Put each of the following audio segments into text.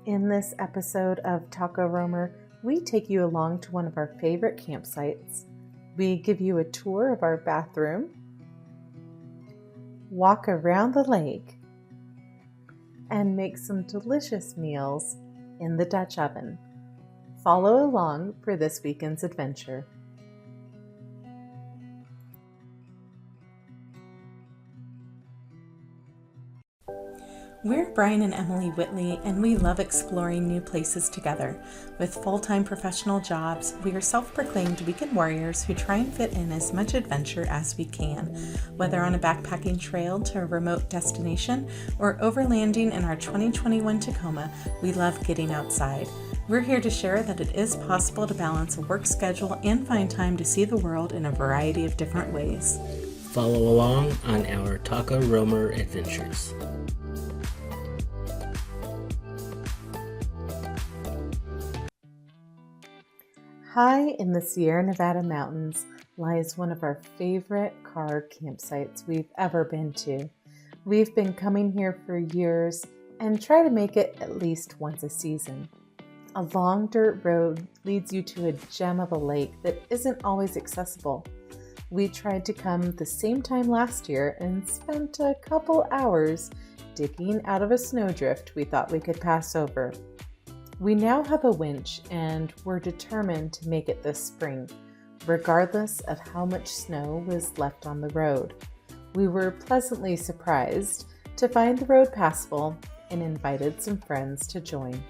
In this episode of Taco Roamer, we take you along to one of our favorite campsites. We give you a tour of our bathroom, walk around the lake, and make some delicious meals in the Dutch oven. Follow along for this weekend's adventure. We're Brian and Emily Whitley, and we love exploring new places together. With full-time professional jobs, we are self-proclaimed weekend warriors who try and fit in as much adventure as we can. Whether on a backpacking trail to a remote destination or overlanding in our 2021 Tacoma, we love getting outside. We're here to share that it is possible to balance a work schedule and find time to see the world in a variety of different ways. Follow along on our Taco Roamer adventures. High in the Sierra Nevada mountains lies one of our favorite car campsites we've ever been to. We've been coming here for years and try to make it at least once a season. A long dirt road leads you to a gem of a lake that isn't always accessible. We tried to come the same time last year and spent a couple hours digging out of a snowdrift we thought we could pass over. We now have a winch and we're determined to make it this spring, regardless of how much snow was left on the road. We were pleasantly surprised to find the road passable and invited some friends to join.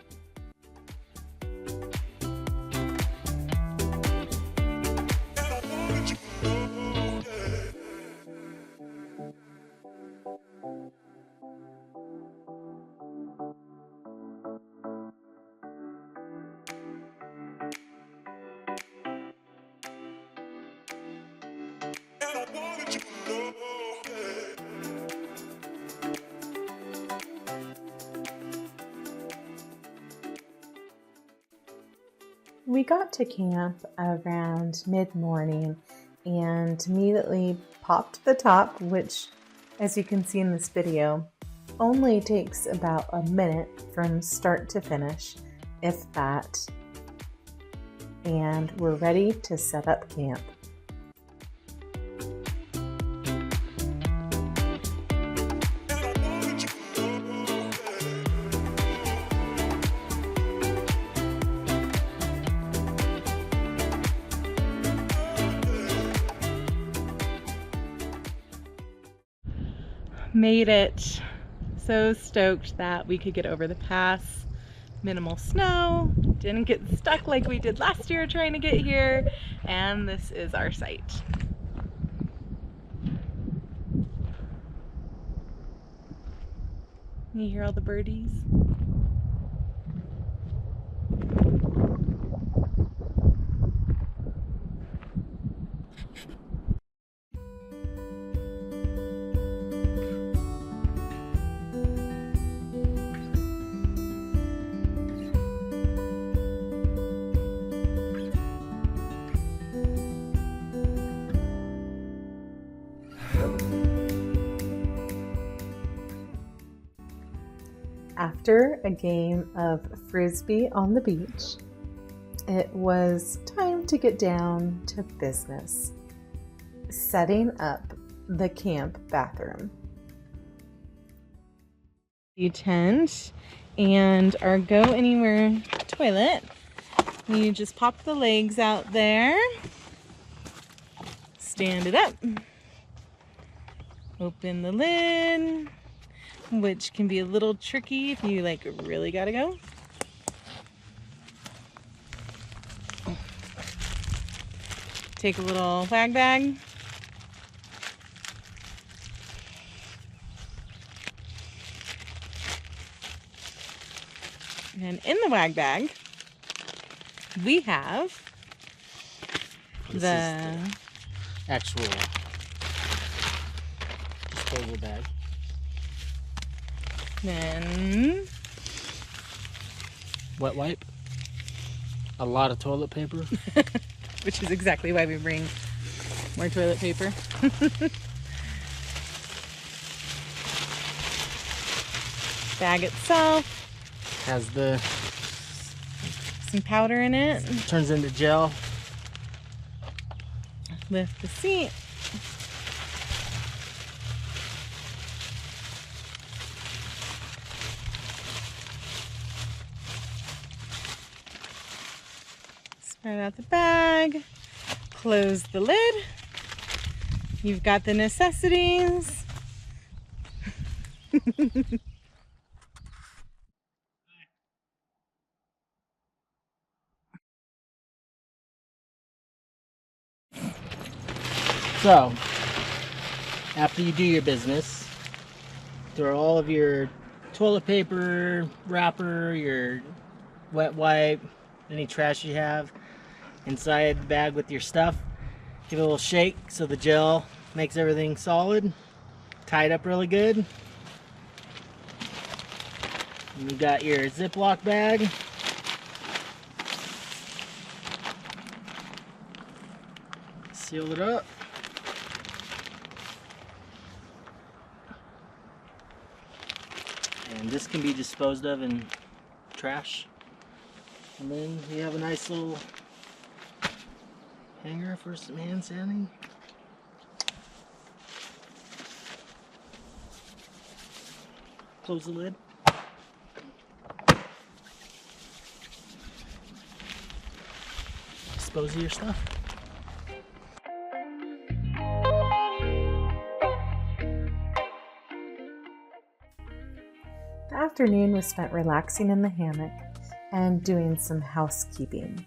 We got to camp around mid-morning and immediately popped the top, which, as you can see in this video, only takes about a minute from start to finish, if that, and we're ready to set up camp. Made it. So stoked that we could get over the pass. Minimal snow, didn't get stuck like we did last year trying to get here, and this is our site. You hear all the birdies? After a game of frisbee on the beach, it was time to get down to business, setting up the camp bathroom. The tent and our go anywhere toilet. You just pop the legs out there, stand it up, open the lid, which can be a little tricky if you really gotta go. Take a little wag bag. And in the wag bag, we have the actual disposal bag. Then Wet wipe. A lot of toilet paper. which is exactly why we bring more toilet paper. Bag itself, Has the some powder in it. turns into gel. Lift the seat. Spread out the bag. Close the lid. You've got the necessities. So, after you do your business, throw all of your toilet paper, wrapper, your wet wipe, any trash you have inside the bag with your stuff. Give it a little shake so the gel makes everything solid. Tie it up really good. And you got your Ziploc bag. Seal it up. And this can be disposed of in trash. And then you have a nice little hanger for some hand sanding. Close the lid. Dispose of your stuff. The afternoon was spent relaxing in the hammock and doing some housekeeping.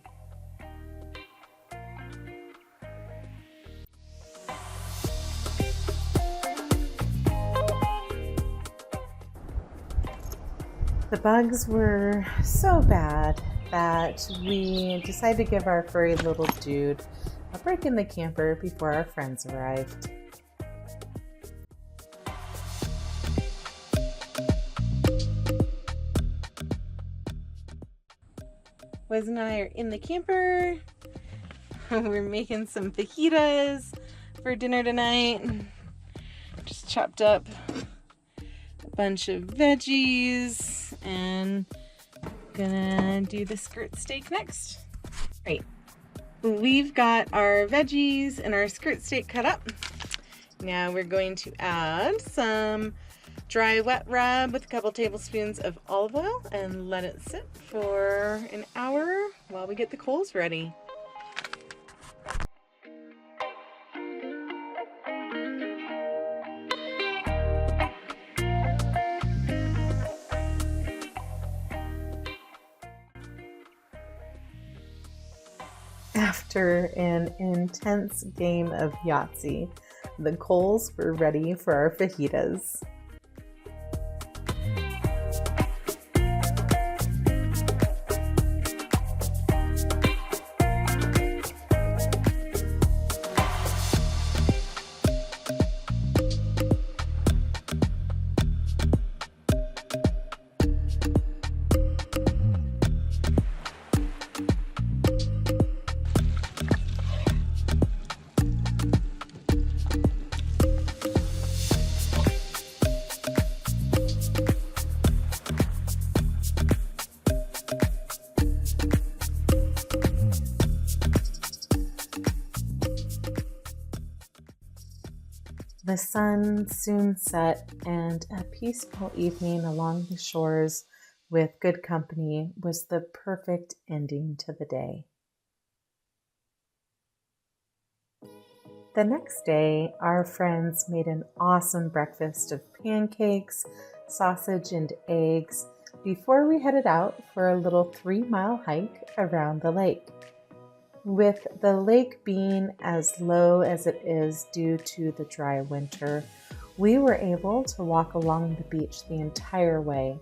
The bugs were so bad that we decided to give our furry little dude a break in the camper before our friends arrived. Wes and I are in the camper. We're making some fajitas for dinner tonight. Just chopped up a bunch of veggies and gonna do the skirt steak next. Right. We've got our veggies and our skirt steak cut up. Now we're going to add some dry wet rub with a couple tablespoons of olive oil and let it sit for an hour while we get the coals ready. After an intense game of Yahtzee, the coals were ready for our fajitas. The sun soon set, and a peaceful evening along the shores with good company was the perfect ending to the day. The next day, our friends made an awesome breakfast of pancakes, sausage, and eggs before we headed out for a little 3-mile hike around the lake. With the lake being as low as it is due to the dry winter, we were able to walk along the beach the entire way.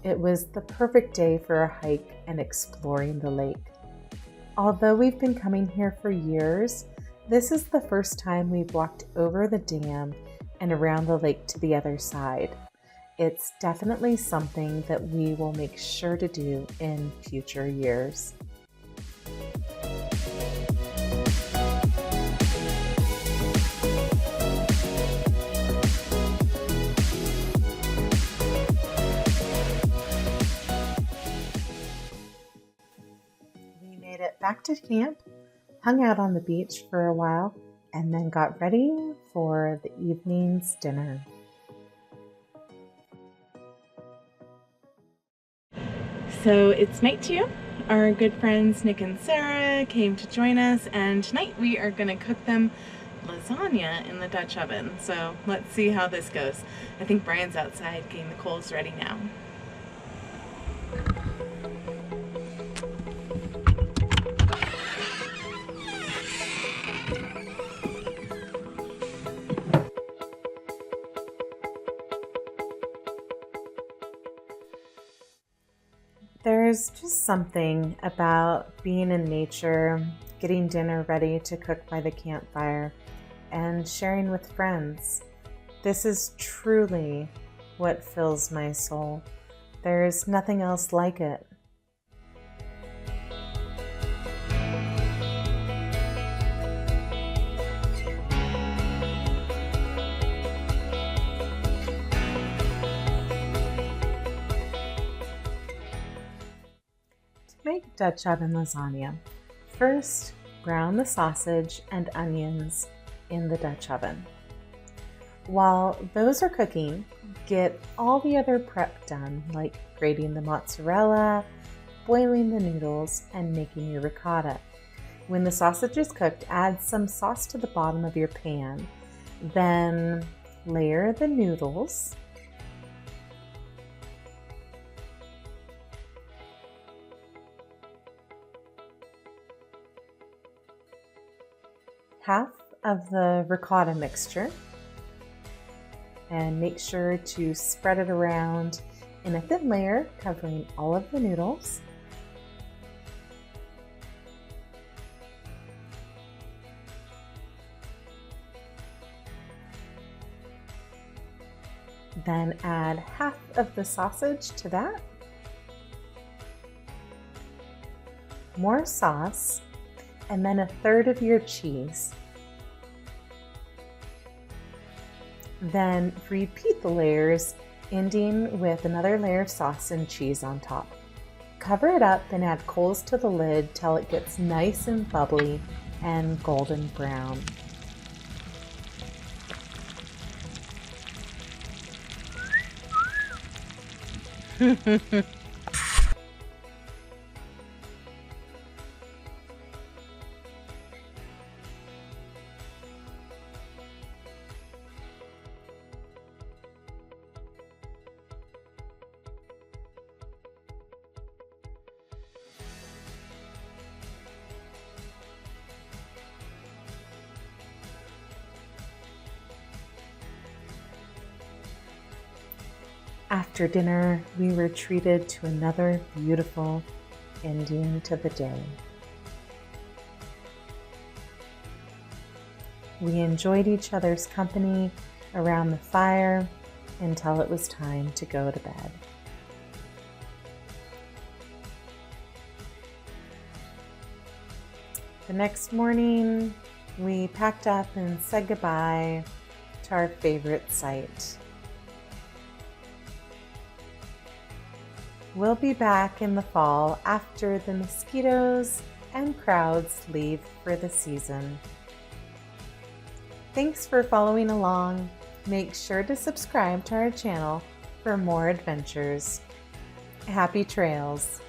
It was the perfect day for a hike and exploring the lake. Although we've been coming here for years, this is the first time we've walked over the dam and around the lake to the other side. It's definitely something that we will make sure to do in future years. back to camp, hung out on the beach for a while, and then got ready for the evening's dinner. So it's night 2. Our good friends Nick and Sarah came to join us, and tonight we are going to cook them lasagna in the Dutch oven. So let's see how this goes. I think Brian's outside getting the coals ready now. There's just something about being in nature, getting dinner ready to cook by the campfire, and sharing with friends. This is truly what fills my soul. There's nothing else like it. Make Dutch oven lasagna. First, brown the sausage and onions in the Dutch oven. While those are cooking, get all the other prep done, like grating the mozzarella, boiling the noodles, and making your ricotta. When the sausage is cooked, add some sauce to the bottom of your pan. Then layer the noodles. Half of the ricotta mixture, and make sure to spread it around in a thin layer covering all of the noodles. Then add half of the sausage to that, more sauce, and then a third of your cheese. Then repeat the layers, ending with another layer of sauce and cheese on top. Cover it up and add coals to the lid till it gets nice and bubbly and golden brown. After dinner, we were treated to another beautiful ending to the day. We enjoyed each other's company around the fire until it was time to go to bed. The next morning, we packed up and said goodbye to our favorite site. We'll be back in the fall after the mosquitoes and crowds leave for the season. Thanks for following along. Make sure to subscribe to our channel for more adventures. Happy trails!